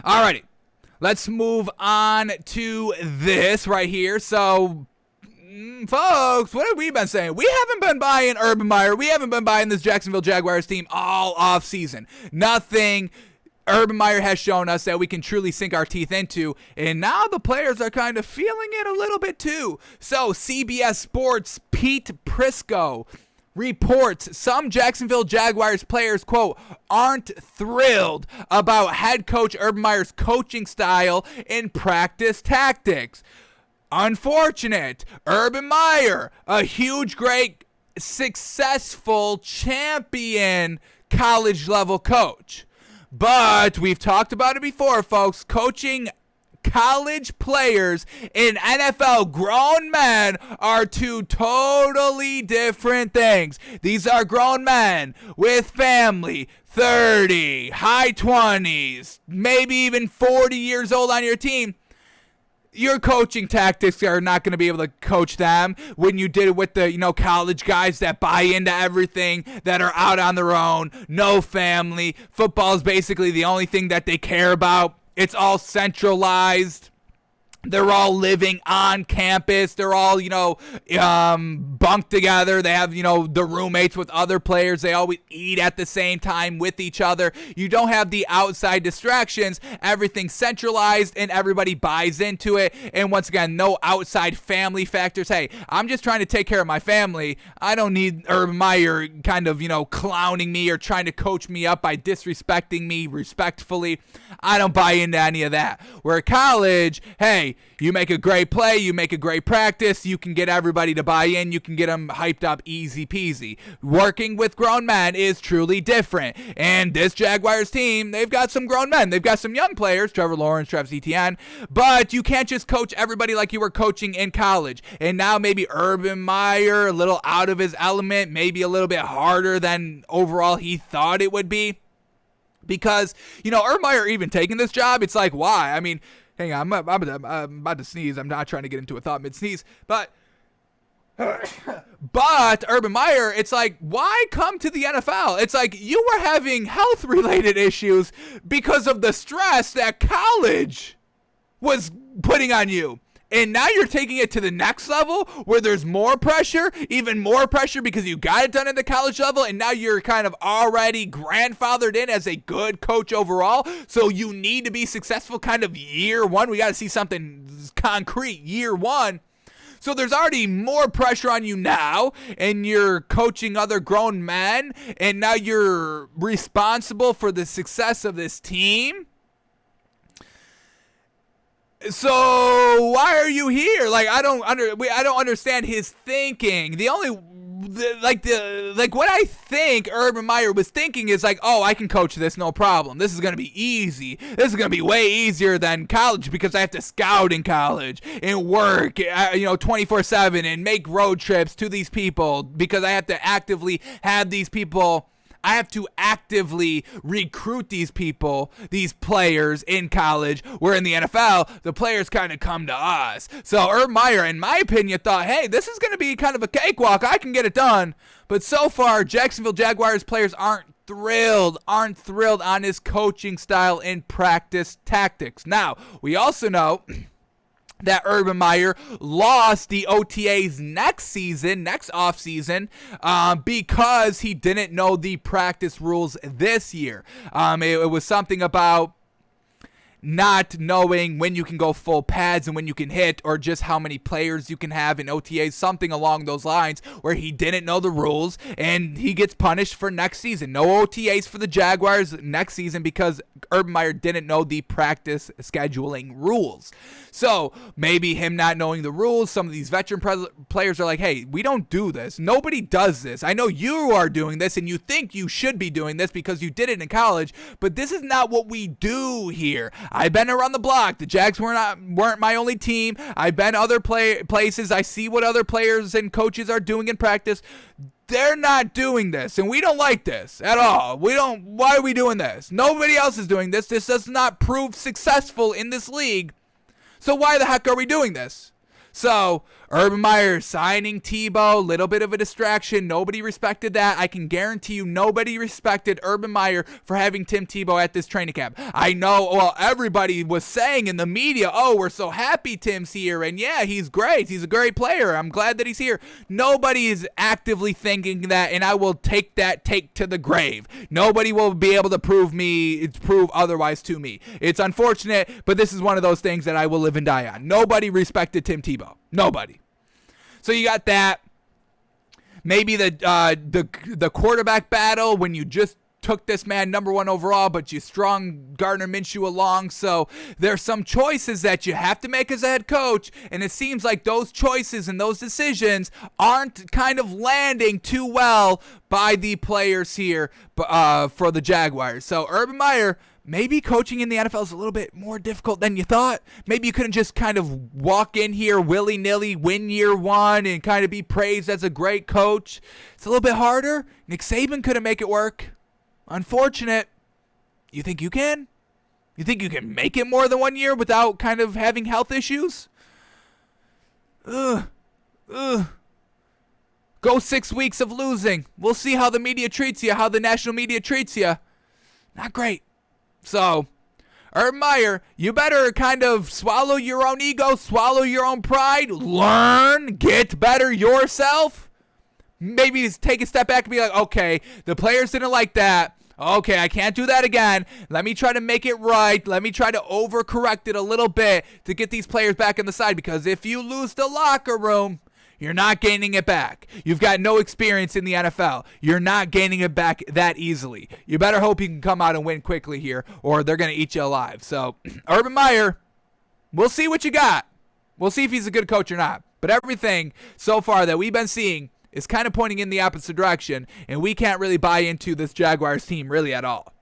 Alrighty, let's move on to this right here. So, folks, what have we been saying? We haven't been buying Urban Meyer. We haven't been buying this Jacksonville Jaguars team all off season. Nothing Urban Meyer has shown us that we can truly sink our teeth into, and now the players are kind of feeling it a little bit too. So CBS Sports' Pete Prisco reports some Jacksonville Jaguars players, quote, aren't thrilled about head coach Urban Meyer's coaching style and practice tactics. Unfortunate. Urban Meyer, a huge, great, successful, champion college level coach. But we've talked about it before, folks. Coaching college players and NFL grown men are two totally different things. These are grown men with family, 30, high 20s, maybe even 40 years old on your team. Your coaching tactics are not going to be able to coach them when you did it with the, college guys that buy into everything, that are out on their own, no family. Football is basically the only thing that they care about. It's all centralized. They're all living on campus. They're all, bunked together. They have, the roommates with other players. They always eat at the same time with each other. You don't have the outside distractions. Everything's centralized and everybody buys into it. And once again, no outside family factors. Hey, I'm just trying to take care of my family. I don't need Urban Meyer kind of, clowning me or trying to coach me up by disrespecting me respectfully. I don't buy into any of that. Where at college, hey, you make a great play, you make a great practice, you can get everybody to buy in, you can get them hyped up easy peasy. Working with grown men is truly different. And this Jaguars team, they've got some grown men. They've got some young players, Trevor Lawrence, Travis Etienne, but you can't just coach everybody like you were coaching in college. And now maybe Urban Meyer, a little out of his element, maybe a little bit harder than overall he thought it would be. Because, Urban Meyer even taking this job, it's like, why? I mean, hang on, I'm about to sneeze. I'm not trying to get into a thought mid-sneeze. But Urban Meyer, it's like, why come to the NFL? It's like you were having health-related issues because of the stress that college was putting on you. And now you're taking it to the next level where there's more pressure, even more pressure because you got it done at the college level, and now you're kind of already grandfathered in as a good coach overall. So you need to be successful kind of year one. We got to see something concrete year one. So there's already more pressure on you now, and you're coaching other grown men, and now you're responsible for the success of this team. So why are you here? Like, I don't understand his thinking. What I think Urban Meyer was thinking is like, oh, I can coach this, no problem. This is gonna be easy. This is gonna be way easier than college because I have to scout in college and work, 24/7 and make road trips to these people because I have to actively have these people. I have to actively recruit these people, these players in college, where in the NFL, the players kind of come to us. So Urban Meyer, in my opinion, thought, hey, this is going to be kind of a cakewalk. I can get it done. But so far, Jacksonville Jaguars players aren't thrilled on his coaching style and practice tactics. Now, we also know that Urban Meyer lost the OTAs next offseason, because he didn't know the practice rules this year. It was something about not knowing when you can go full pads and when you can hit, or just how many players you can have in OTAs, something along those lines, where he didn't know the rules and he gets punished for next season. No OTAs for the Jaguars next season because Urban Meyer didn't know the practice scheduling rules. So maybe him not knowing the rules, some of these veteran players are like, hey, we don't do this. Nobody does this. I know you are doing this and you think you should be doing this because you did it in college, but this is not what we do here. I've been around the block. The Jags weren't my only team. I've been other places. I see what other players and coaches are doing in practice. They're not doing this, and we don't like this at all. Why are we doing this? Nobody else is doing this. This does not prove successful in this league. So why the heck are we doing this? So Urban Meyer signing Tebow, little bit of a distraction. Nobody respected that. I can guarantee you nobody respected Urban Meyer for having Tim Tebow at this training camp. I know, well, everybody was saying in the media, oh, we're so happy Tim's here. And yeah, he's great. He's a great player. I'm glad that he's here. Nobody is actively thinking that, and I will take that take to the grave. Nobody will be able to prove otherwise to me. It's unfortunate, but this is one of those things that I will live and die on. Nobody respected Tim Tebow. Nobody. So you got that. Maybe the quarterback battle when you just took this man number 1 overall, but you strung Gardner Minshew along. So there's some choices that you have to make as a head coach, and it seems like those choices and those decisions aren't kind of landing too well by the players here for the Jaguars. So Urban Meyer, maybe coaching in the NFL is a little bit more difficult than you thought. Maybe you couldn't just kind of walk in here willy-nilly, win year 1, and kind of be praised as a great coach. It's a little bit harder. Nick Saban couldn't make it work. Unfortunate. You think you can? You think you can make it more than 1 year without kind of having health issues? Go 6 weeks of losing. We'll see how the media treats you, how the national media treats you. Not great. So, Urban Meyer, you better kind of swallow your own ego, swallow your own pride, learn, get better yourself. Maybe take a step back and be like, okay, the players didn't like that. Okay, I can't do that again. Let me try to make it right. Let me try to overcorrect it a little bit to get these players back on the side, because if you lose the locker room, you're not gaining it back. You've got no experience in the NFL. You're not gaining it back that easily. You better hope you can come out and win quickly here, or they're going to eat you alive. So, Urban Meyer, we'll see what you got. We'll see if he's a good coach or not. But everything so far that we've been seeing is kind of pointing in the opposite direction, and we can't really buy into this Jaguars team really at all.